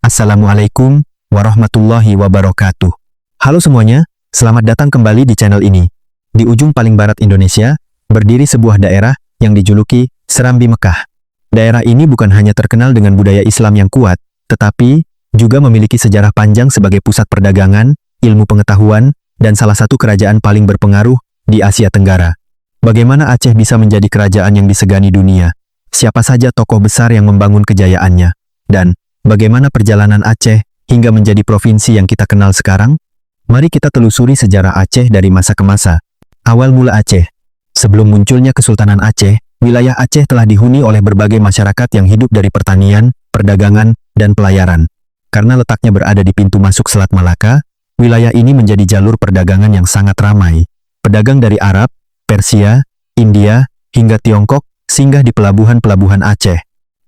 Assalamualaikum warahmatullahi wabarakatuh. Halo semuanya, selamat datang kembali di channel ini. Di ujung paling barat Indonesia, berdiri sebuah daerah yang dijuluki Serambi Mekah. Daerah ini bukan hanya terkenal dengan budaya Islam yang kuat, tetapi juga memiliki sejarah panjang sebagai pusat perdagangan, ilmu pengetahuan, dan salah satu kerajaan paling berpengaruh di Asia Tenggara. Bagaimana Aceh bisa menjadi kerajaan yang disegani dunia? Siapa saja tokoh besar yang membangun kejayaannya? Dan bagaimana perjalanan Aceh hingga menjadi provinsi yang kita kenal sekarang? Mari kita telusuri sejarah Aceh dari masa ke masa. Awal mula Aceh. Sebelum munculnya Kesultanan Aceh, wilayah Aceh telah dihuni oleh berbagai masyarakat yang hidup dari pertanian, perdagangan, dan pelayaran. Karena letaknya berada di pintu masuk Selat Malaka, wilayah ini menjadi jalur perdagangan yang sangat ramai. Pedagang dari Arab, Persia, India, hingga Tiongkok singgah di pelabuhan-pelabuhan Aceh.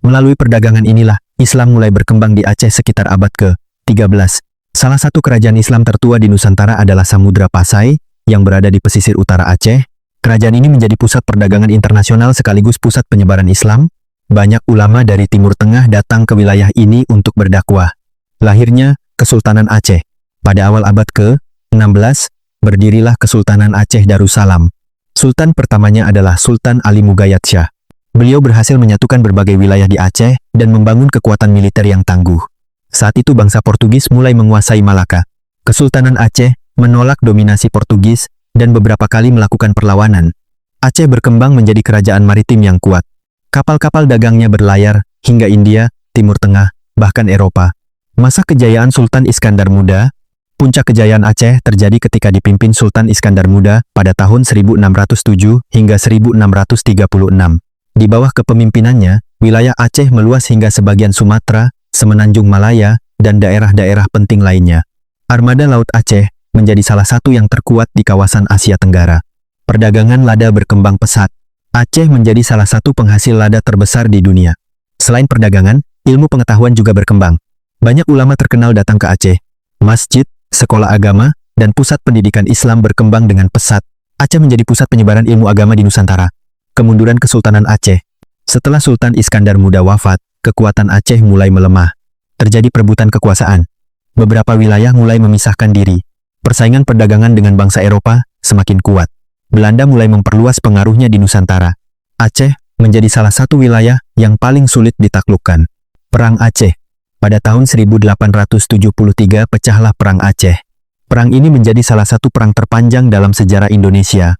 Melalui perdagangan inilah, Islam mulai berkembang di Aceh sekitar abad ke-13. Salah satu kerajaan Islam tertua di Nusantara adalah Samudra Pasai, yang berada di pesisir utara Aceh. Kerajaan ini menjadi pusat perdagangan internasional sekaligus pusat penyebaran Islam. Banyak ulama dari Timur Tengah datang ke wilayah ini untuk berdakwah. Lahirnya Kesultanan Aceh. Pada awal abad ke-16, berdirilah Kesultanan Aceh Darussalam. Sultan pertamanya adalah Sultan Ali Mugayat Shah. Beliau berhasil menyatukan berbagai wilayah di Aceh dan membangun kekuatan militer yang tangguh. Saat itu bangsa Portugis mulai menguasai Malaka. Kesultanan Aceh menolak dominasi Portugis dan beberapa kali melakukan perlawanan. Aceh berkembang menjadi kerajaan maritim yang kuat. Kapal-kapal dagangnya berlayar hingga India, Timur Tengah, bahkan Eropa. Masa kejayaan Sultan Iskandar Muda. Puncak kejayaan Aceh terjadi ketika dipimpin Sultan Iskandar Muda pada tahun 1607 hingga 1636. Di bawah kepemimpinannya, wilayah Aceh meluas hingga sebagian Sumatera, Semenanjung Malaya, dan daerah-daerah penting lainnya. Armada Laut Aceh menjadi salah satu yang terkuat di kawasan Asia Tenggara. Perdagangan lada berkembang pesat. Aceh menjadi salah satu penghasil lada terbesar di dunia. Selain perdagangan, ilmu pengetahuan juga berkembang. Banyak ulama terkenal datang ke Aceh. Masjid, sekolah agama, dan pusat pendidikan Islam berkembang dengan pesat. Aceh menjadi pusat penyebaran ilmu agama di Nusantara. Kemunduran Kesultanan Aceh. Setelah Sultan Iskandar Muda wafat, kekuatan Aceh mulai melemah. Terjadi perebutan kekuasaan. Beberapa wilayah mulai memisahkan diri. Persaingan perdagangan dengan bangsa Eropa semakin kuat. Belanda mulai memperluas pengaruhnya di Nusantara. Aceh menjadi salah satu wilayah yang paling sulit ditaklukkan. Perang Aceh. Pada tahun 1873 pecahlah Perang Aceh. Perang ini menjadi salah satu perang terpanjang dalam sejarah Indonesia.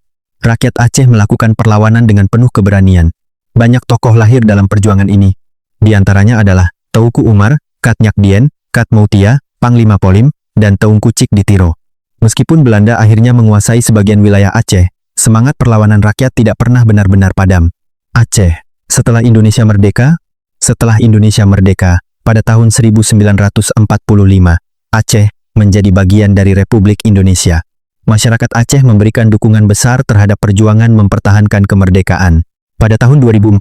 Rakyat Aceh melakukan perlawanan dengan penuh keberanian. Banyak tokoh lahir dalam perjuangan ini. Di antaranya adalah Teuku Umar, Kat Nyak Dien, Kat Moutia, Panglima Polim, dan Teungku Cik Ditiro. Meskipun Belanda akhirnya menguasai sebagian wilayah Aceh, semangat perlawanan rakyat tidak pernah benar-benar padam. Aceh. Setelah Indonesia merdeka, pada tahun 1945, Aceh menjadi bagian dari Republik Indonesia. Masyarakat Aceh memberikan dukungan besar terhadap perjuangan mempertahankan kemerdekaan. Pada tahun 2004,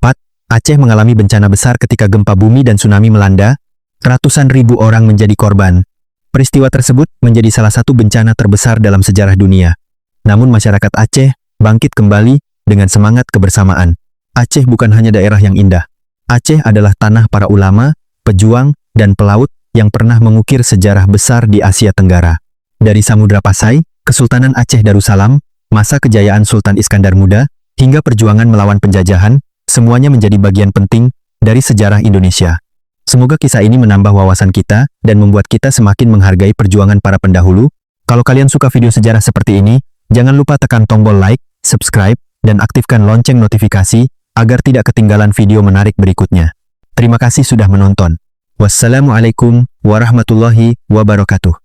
Aceh mengalami bencana besar ketika gempa bumi dan tsunami melanda. Ratusan ribu orang menjadi korban. Peristiwa tersebut menjadi salah satu bencana terbesar dalam sejarah dunia. Namun masyarakat Aceh bangkit kembali dengan semangat kebersamaan. Aceh bukan hanya daerah yang indah. Aceh adalah tanah para ulama, pejuang, dan pelaut yang pernah mengukir sejarah besar di Asia Tenggara. Dari Samudra Pasai, Kesultanan Aceh Darussalam, masa kejayaan Sultan Iskandar Muda, hingga perjuangan melawan penjajahan, semuanya menjadi bagian penting dari sejarah Indonesia. Semoga kisah ini menambah wawasan kita dan membuat kita semakin menghargai perjuangan para pendahulu. Kalau kalian suka video sejarah seperti ini, jangan lupa tekan tombol like, subscribe, dan aktifkan lonceng notifikasi agar tidak ketinggalan video menarik berikutnya. Terima kasih sudah menonton. Wassalamualaikum warahmatullahi wabarakatuh.